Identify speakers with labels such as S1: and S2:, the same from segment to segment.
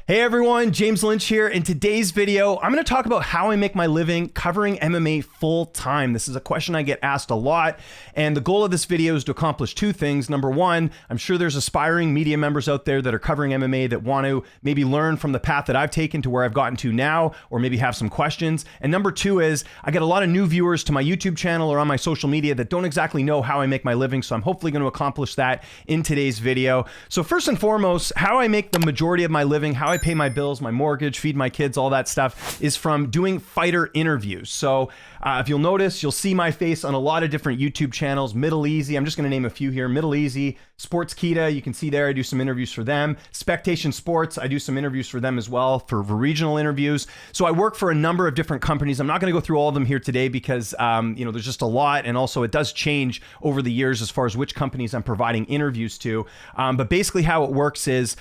S1: Hey everyone, James Lynch here. In today's video, I'm going to talk about how I make my living covering MMA full time. This is a question I get asked a lot, and the goal of this video is to accomplish two things. Number one, I'm sure there's aspiring media members out there that are covering MMA that want to maybe learn from the path that I've taken to where I've gotten to now, or maybe have some questions. And number two is I get a lot of new viewers to my YouTube channel or on my social media that don't exactly know how I make my living, so I'm hopefully going to accomplish that in today's video. So first and foremost, how I make the majority of my living, how I pay my bills, my mortgage, feed my kids, all that stuff is from doing fighter interviews. So if you'll notice, you'll see my face on a lot of different YouTube channels. Middle Easy, I'm just going to name a few here. Middle Easy, Sportskeeda, you can see there, I do some interviews for them. Spectation Sports, I do some interviews for them as well for regional interviews. So I work for a number of different companies. I'm not going to go through all of them here today because there's just a lot, and also it does change over the years as far as which companies I'm providing interviews to. But basically how it works is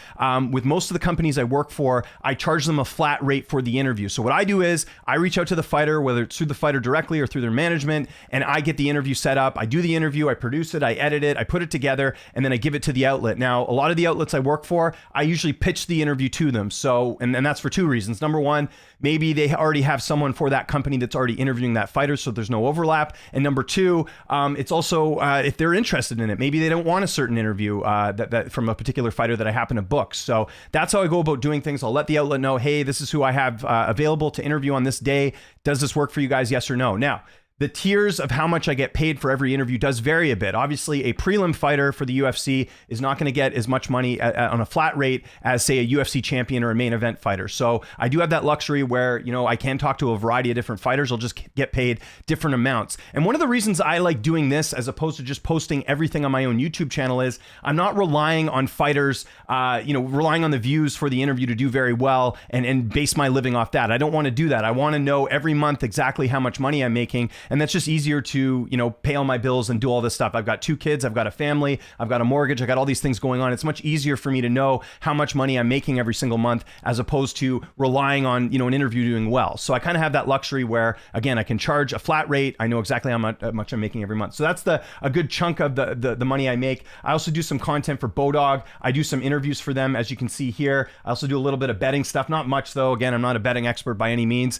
S1: with most of the companies I work for, I charge them a flat rate for the interview. So what I do is I reach out to the fighter, whether it's through the fighter directly or through their management, and I get the interview set up. I do the interview, I produce it, I edit it, I put it together, and then I give it to the outlet. Now, a lot of the outlets I work for, I usually pitch the interview to them. So, and that's for two reasons. Number one, maybe they already have someone for that company that's already interviewing that fighter, so there's no overlap. And number two, it's also if they're interested in it, maybe they don't want a certain interview that from a particular fighter that I happen to book. So that's how I go about doing things. I'll let the outlet know, hey, this is who I have available to interview on this day. Does this work for you guys? Yes or no? Now, the tiers of how much I get paid for every interview does vary a bit. Obviously, a prelim fighter for the UFC is not going to get as much money on a flat rate as, say, a UFC champion or a main event fighter. So I do have that luxury where, I can talk to a variety of different fighters. I'll just get paid different amounts. And one of the reasons I like doing this as opposed to just posting everything on my own YouTube channel is I'm not relying on fighters, relying on the views for the interview to do very well and base my living off that. I don't want to do that. I want to know every month exactly how much money I'm making. And that's just easier to, pay all my bills and do all this stuff. I've got two kids, I've got a family, I've got a mortgage, I got all these things going on. It's much easier for me to know how much money I'm making every single month as opposed to relying on, an interview doing well. So I kind of have that luxury where, again, I can charge a flat rate. I know exactly how much I'm making every month. So that's a good chunk of the money I make. I also do some content for Bodog. I do some interviews for them, as you can see here. I also do a little bit of betting stuff, not much though. Again, I'm not a betting expert by any means.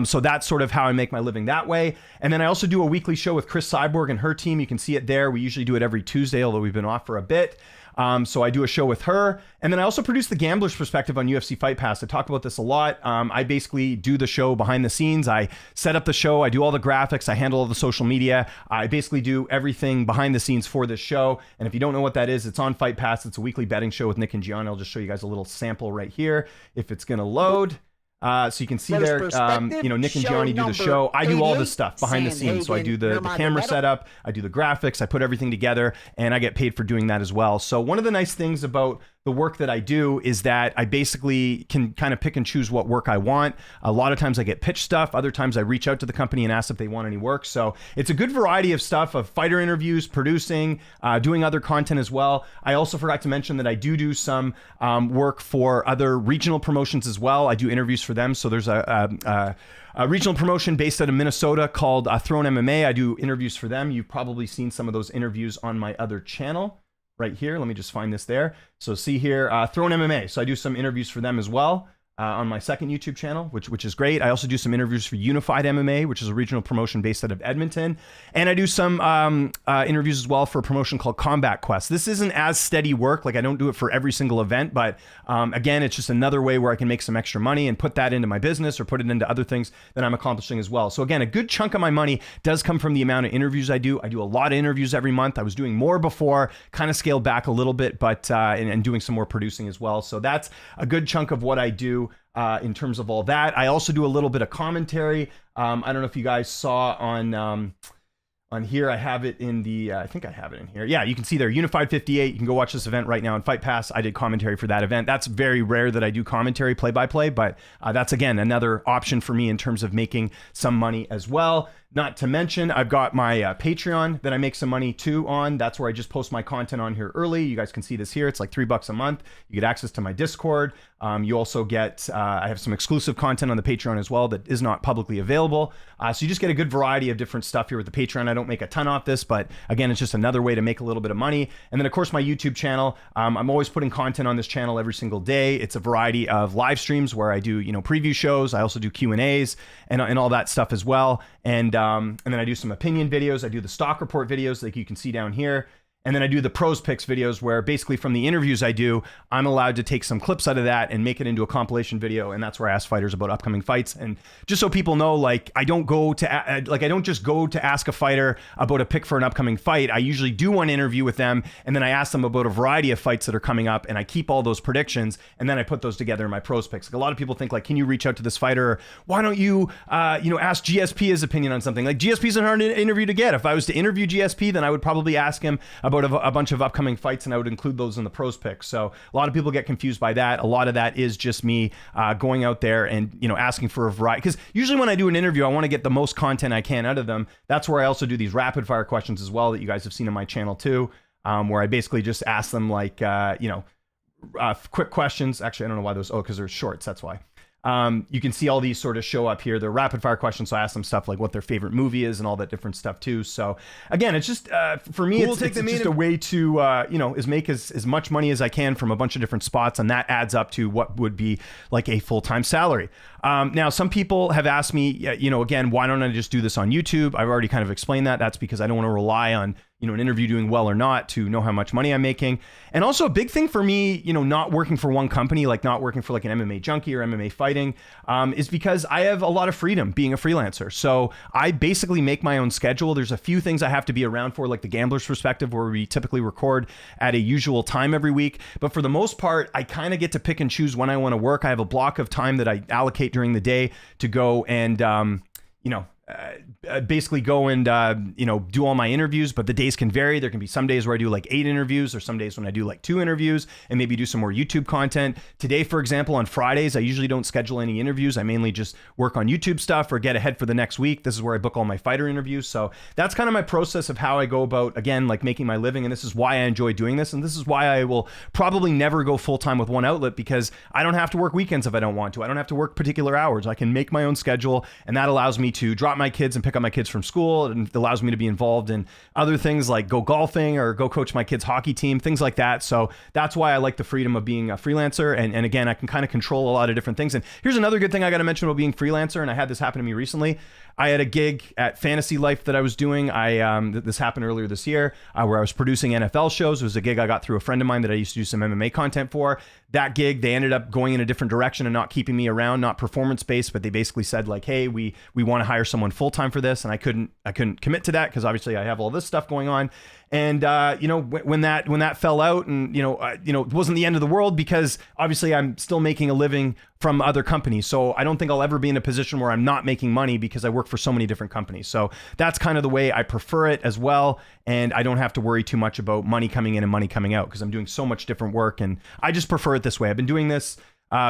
S1: So that's sort of how I make my living that way. And then I also do a weekly show with Chris Cyborg and her team. You can see it there. We usually do it every Tuesday, although we've been off for a bit. So I do a show with her. And then I also produce The Gambler's Perspective on UFC Fight Pass. I talk about this a lot. I basically do the show behind the scenes. I set up the show. I do all the graphics. I handle all the social media. I basically do everything behind the scenes for this show. And if you don't know what that is, it's on Fight Pass. It's a weekly betting show with Nick and Gianni. I'll just show you guys a little sample right here if it's going to load. So you can see there, Nick and Gianni do the show. I do all the stuff behind the scenes. So I do the camera setup, I do the graphics, I put everything together, and I get paid for doing that as well. So one of the nice things about the work that I do is that I basically can kind of pick and choose what work I want. A lot of times I get pitched stuff. Other times I reach out to the company and ask if they want any work. So it's a good variety of stuff of fighter interviews, producing, doing other content as well. I also forgot to mention that I do some work for other regional promotions as well. I do interviews for them. So there's a regional promotion based out of Minnesota called Throne MMA. I do interviews for them. You've probably seen some of those interviews on my other channel right here. Let me just find this there. So see here, Throne MMA. So I do some interviews for them as well. On my second YouTube channel, which is great. I also do some interviews for Unified MMA, which is a regional promotion based out of Edmonton. And I do some interviews as well for a promotion called Combat Quest. This isn't as steady work. Like I don't do it for every single event, but again, it's just another way where I can make some extra money and put that into my business or put it into other things that I'm accomplishing as well. So again, a good chunk of my money does come from the amount of interviews I do. I do a lot of interviews every month. I was doing more before, kind of scaled back a little bit, but and doing some more producing as well. So that's a good chunk of what I do. In terms of all that. I also do a little bit of commentary. I don't know if you guys saw on here, I have it in the, I think I have it in here. Yeah, you can see there, Unified 58. You can go watch this event right now on Fight Pass. I did commentary for that event. That's very rare that I do commentary play-by-play, but that's, again, another option for me in terms of making some money as well. Not to mention, I've got my Patreon that I make some money too on. That's where I just post my content on here early. You guys can see this here. It's like $3 a month. You get access to my Discord. You also get, I have some exclusive content on the Patreon as well that is not publicly available. So you just get a good variety of different stuff here with the Patreon. I don't make a ton off this, but again, it's just another way to make a little bit of money. And then of course, my YouTube channel. I'm always putting content on this channel every single day. It's a variety of live streams where I do, preview shows. I also do Q&As and all that stuff as well. And then I do some opinion videos. I do the stock report videos like you can see down here. And then I do the pros picks videos where basically from the interviews I do, I'm allowed to take some clips out of that and make it into a compilation video. And that's where I ask fighters about upcoming fights. And just so people know, like I don't just go to ask a fighter about a pick for an upcoming fight. I usually do one interview with them and then I ask them about a variety of fights that are coming up and I keep all those predictions and then I put those together in my pros picks. Like a lot of people think like, can you reach out to this fighter? Or why don't you, ask GSP his opinion on something? Like GSP is a hard interview to get. If I was to interview GSP, then I would probably ask him about a bunch of upcoming fights and I would include those in the pros picks. So a lot of people get confused by that. A lot of that is just me going out there and asking for a variety, because usually when I do an interview I want to get the most content I can out of them. That's where I also do these rapid fire questions as well that you guys have seen on my channel too, where I basically just ask them like quick questions. Actually, I don't know why those, because they're shorts, that's why. You can see all these sort of show up here. They're rapid fire questions. So I ask them stuff like what their favorite movie is and all that different stuff too. So again, it's just, for me, it's just a way to, make as much money as I can from a bunch of different spots. And that adds up to what would be like a full-time salary. Now, some people have asked me, again, why don't I just do this on YouTube? I've already kind of explained that. That's because I don't want to rely on, an interview doing well or not to know how much money I'm making. And also a big thing for me, not working for one company, like not working for like an MMA Junkie or MMA Fighting, is because I have a lot of freedom being a freelancer. So I basically make my own schedule. There's a few things I have to be around for, like the Gambler's Perspective, where we typically record at a usual time every week. But for the most part, I kind of get to pick and choose when I want to work. I have a block of time that I allocate during the day to go and, basically go and, do all my interviews, but the days can vary. There can be some days where I do like 8 interviews or some days when I do like 2 interviews and maybe do some more YouTube content. Today, for example, on Fridays, I usually don't schedule any interviews. I mainly just work on YouTube stuff or get ahead for the next week. This is where I book all my fighter interviews. So that's kind of my process of how I go about, again, like making my living. And this is why I enjoy doing this. And this is why I will probably never go full-time with one outlet, because I don't have to work weekends if I don't want to. I don't have to work particular hours. I can make my own schedule, and that allows me to drop my kids and pick up my kids from school, and it allows me to be involved in other things like go golfing or go coach my kids' hockey team, things like that. So that's why I like the freedom of being a freelancer. And again, I can kind of control a lot of different things. And here's another good thing I got to mention about being freelancer, and I had this happen to me recently. I had a gig at Fantasy Life that I was doing. This happened earlier this year, where I was producing NFL shows. It was a gig I got through a friend of mine that I used to do some MMA content for. That gig, they ended up going in a different direction and not keeping me around, not performance-based, but they basically said like, hey, we want to hire someone full-time for this. And I couldn't commit to that because obviously I have all this stuff going on. And, when that fell out and, it wasn't the end of the world, because obviously I'm still making a living from other companies. So I don't think I'll ever be in a position where I'm not making money because I work for so many different companies. So that's kind of the way I prefer it as well. And I don't have to worry too much about money coming in and money coming out because I'm doing so much different work. And I just prefer it this way. I've been doing this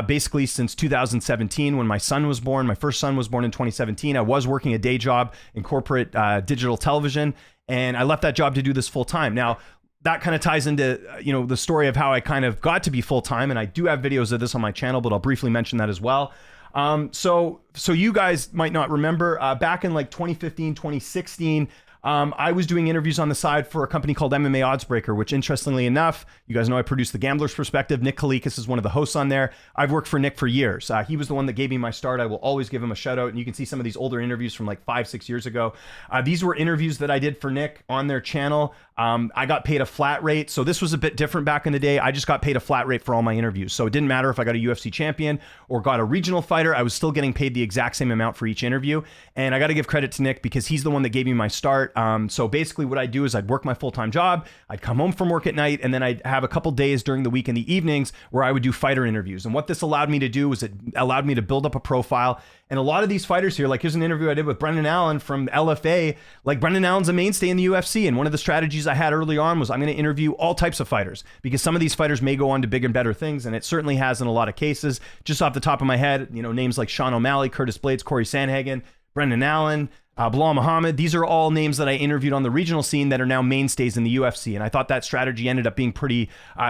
S1: basically since 2017 when my son was born. My first son was born in 2017. I was working a day job in corporate digital television, and I left that job to do this full time. Now, that kind of ties into, the story of how I kind of got to be full time. And I do have videos of this on my channel, but I'll briefly mention that as well. So you guys might not remember, back in like 2015, 2016, I was doing interviews on the side for a company called MMA Oddsbreaker, which interestingly enough, you guys know I produce The Gambler's Perspective. Nick Kalikas is one of the hosts on there. I've worked for Nick for years. He was the one that gave me my start. I will always give him a shout out. And you can see some of these older interviews from like 5-6 years ago. These were interviews that I did for Nick on their channel. I got paid a flat rate. So this was a bit different back in the day. I just got paid a flat rate for all my interviews. So it didn't matter if I got a UFC champion or got a regional fighter. I was still getting paid the exact same amount for each interview. And I got to give credit to Nick because he's the one that gave me my start. So basically what I'd do is I'd work my full-time job. I'd come home from work at night, and then I'd have a couple days during the week in the evenings where I would do fighter interviews. And what this allowed me to do was it allowed me to build up a profile. And a lot of these fighters here, like here's an interview I did with Brendan Allen from LFA. Like Brendan Allen's a mainstay in the UFC. And one of the strategies I had early on was I'm going to interview all types of fighters because some of these fighters may go on to bigger and better things. And it certainly has in a lot of cases. Just off the top of my head, names like Sean O'Malley, Curtis Blades, Corey Sandhagen, Brendan Allen, Bilal Muhammad. These are all names that I interviewed on the regional scene that are now mainstays in the UFC. And I thought that strategy ended up being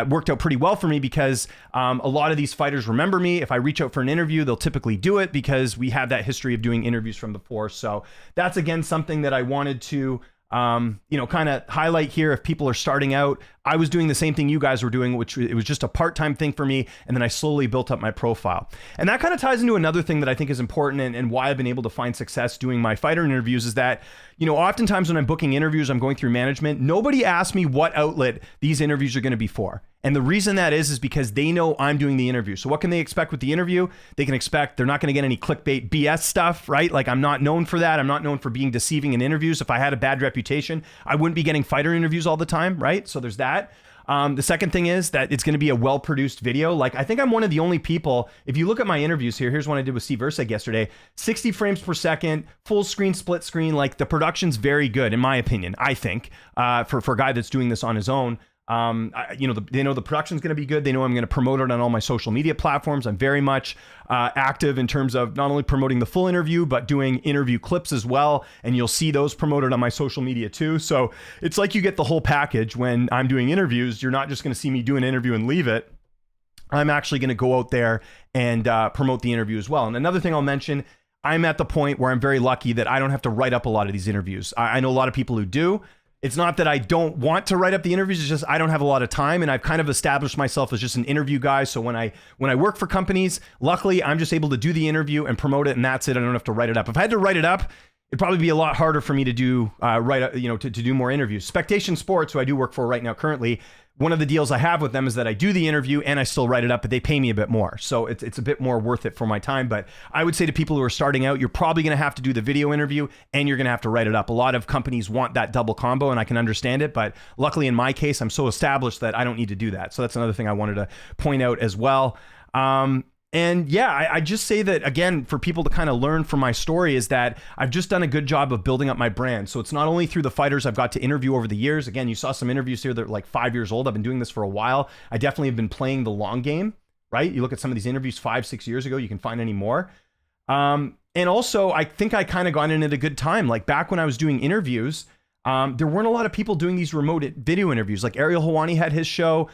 S1: worked out pretty well for me because a lot of these fighters remember me. If I reach out for an interview, they'll typically do it because we have that history of doing interviews from before. So that's, again, something that I wanted to kind of highlight here. If people are starting out, I was doing the same thing you guys were doing, which it was just a part-time thing for me. And then I slowly built up my profile. And that kind of ties into another thing that I think is important and why I've been able to find success doing my fighter interviews is that, oftentimes when I'm booking interviews, I'm going through management. Nobody asks me what outlet these interviews are going to be for. And the reason that is because they know I'm doing the interview. So what can they expect with the interview? They can expect they're not going to get any clickbait BS stuff, right? Like, I'm not known for that. I'm not known for being deceiving in interviews. If I had a bad reputation, I wouldn't be getting fighter interviews all the time, right? So there's that. The second thing is that it's going to be a well-produced video. Like, I think I'm one of the only people, if you look at my interviews here, here's one I did with Steve Erceg yesterday, 60 frames per second, full screen, split screen. Like, the production's very good, in my opinion, I think, for a guy that's doing this on his own. They know the production's going to be good. They know I'm going to promote it on all my social media platforms. I'm very much active in terms of not only promoting the full interview, but doing interview clips as well. And you'll see those promoted on my social media too. So it's like you get the whole package when I'm doing interviews. You're not just going to see me do an interview and leave it. I'm actually going to go out there and promote the interview as well. And another thing I'll mention, I'm at the point where I'm very lucky that I don't have to write up a lot of these interviews. I know a lot of people who do. It's not that I don't want to write up the interviews, it's just I don't have a lot of time, and I've kind of established myself as just an interview guy. So when I work for companies, luckily I'm just able to do the interview and promote it, and that's it. I don't have to write it up. If I had to write it up, it'd probably be a lot harder for me to do to do more interviews. Spectation Sports, who I do work for right now currently, one of the deals I have with them is that I do the interview and I still write it up, but they pay me a bit more. So it's a bit more worth it for my time. But I would say to people who are starting out, you're probably going to have to do the video interview and you're going to have to write it up. A lot of companies want that double combo, and I can understand it. But luckily in my case, I'm so established that I don't need to do that. So that's another thing I wanted to point out as well. And yeah, I just say that, again, for people to kind of learn from my story is that I've just done a good job of building up my brand. So it's not only through the fighters I've got to interview over the years. Again, you saw some interviews here that are like 5 years old. I've been doing this for a while. I definitely have been playing the long game, right? You look at some of these interviews 5-6 years ago, you can find any more. And also, I think I kind of got in at a good time. Like back when I was doing interviews, there weren't a lot of people doing these remote video interviews. Like Ariel Helwani had his show.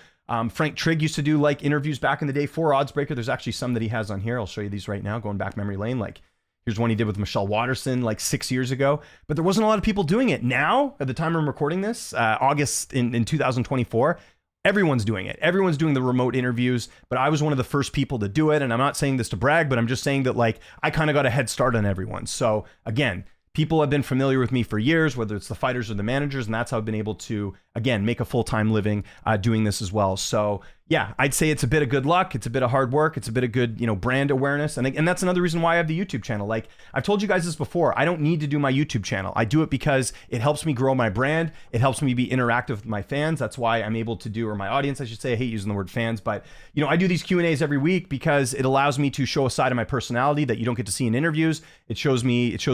S1: Frank Trigg used to do like interviews back in the day for Oddsbreaker. There's actually some that he has on here. I'll show you these right now, going back memory lane. Like here's one he did with Michelle Watterson like 6 years ago, but there wasn't a lot of people doing it. Now, at the time I'm recording this, August in 2024, everyone's doing it. Everyone's doing the remote interviews, but I was one of the first people to do it. And I'm not saying this to brag, but I'm just saying that like I kind of got a head start on everyone. So again, people have been familiar with me for years, whether it's the fighters or the managers, and that's how I've been able to, again, make a full-time living doing this as well. So yeah, I'd say it's a bit of good luck. It's a bit of hard work. It's a bit of good, brand awareness. And that's another reason why I have the YouTube channel. Like I've told you guys this before, I don't need to do my YouTube channel. I do it because it helps me grow my brand. It helps me be interactive with my fans. That's why I'm able to do, or my audience, I should say. I hate using the word fans, but I do these Q&As every week because it allows me to show a side of my personality that you don't get to see in interviews. It shows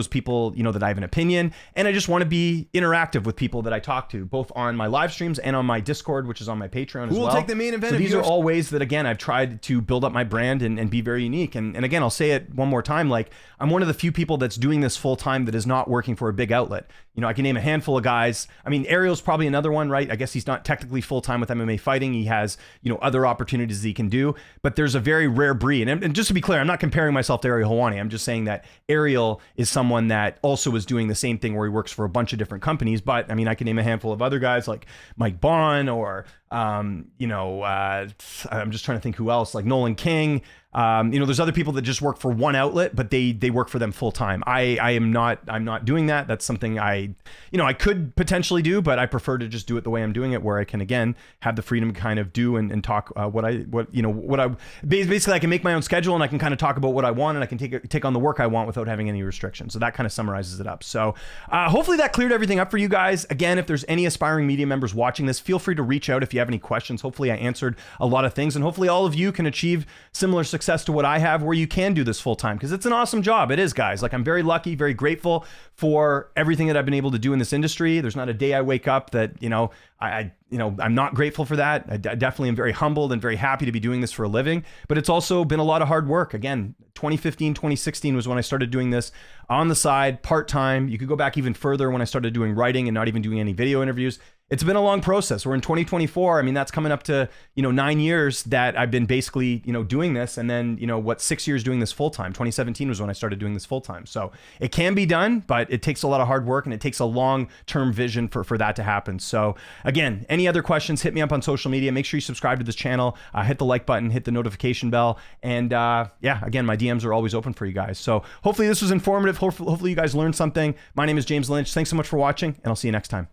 S1: people, that I have an opinion, and I just want to be interactive with people that I talk to, both on my live streams and on my Discord, which is on my Patreon as well.
S2: Who will take the main event?
S1: So these are all ways that, again, I've tried to build up my brand and be very unique. And again, I'll say it one more time, like I'm one of the few people that's doing this full time that is not working for a big outlet. I can name a handful of guys. I mean, Ariel's probably another one, right? I guess he's not technically full time with MMA fighting. He has, other opportunities that he can do, but there's a very rare breed. And just to be clear, I'm not comparing myself to Ariel Helwani. I'm just saying that Ariel is someone that also is doing the same thing where he works for a bunch of different companies. But I mean, I can name a handful of other guys like Mike Bond or, I'm just trying to think who else, like Nolan King. There's other people that just work for one outlet, but they work for them full time. I'm not doing that. That's something I could potentially do, but I prefer to just do it the way I'm doing it, where I can, again, have the freedom to kind of do and talk basically I can make my own schedule and I can kind of talk about what I want, and I can take on the work I want without having any restrictions. So that kind of summarizes it up. So hopefully that cleared everything up for you guys. Again, if there's any aspiring media members watching this, feel free to reach out if you have any questions. Hopefully I answered a lot of things, and hopefully all of you can achieve similar success to what I have, where you can do this full time, because it's an awesome job. It is, guys. Like I'm very lucky, very grateful for everything that I've been able to do in this industry. There's not a day I wake up that, I'm not grateful for that. I definitely am very humbled and very happy to be doing this for a living, but it's also been a lot of hard work. Again, 2015, 2016 was when I started doing this on the side, part-time. You could go back even further when I started doing writing and not even doing any video interviews. It's been a long process. We're in 2024. I mean, that's coming up to, 9 years that I've been basically, doing this. And then, 6 years doing this full time. 2017 was when I started doing this full time. So it can be done, but it takes a lot of hard work and it takes a long-term vision for that to happen. So again, any other questions, hit me up on social media. Make sure you subscribe to this channel, hit the like button, hit the notification bell. And again, my DMs are always open for you guys. So hopefully this was informative. Hopefully you guys learned something. My name is James Lynch. Thanks so much for watching, and I'll see you next time.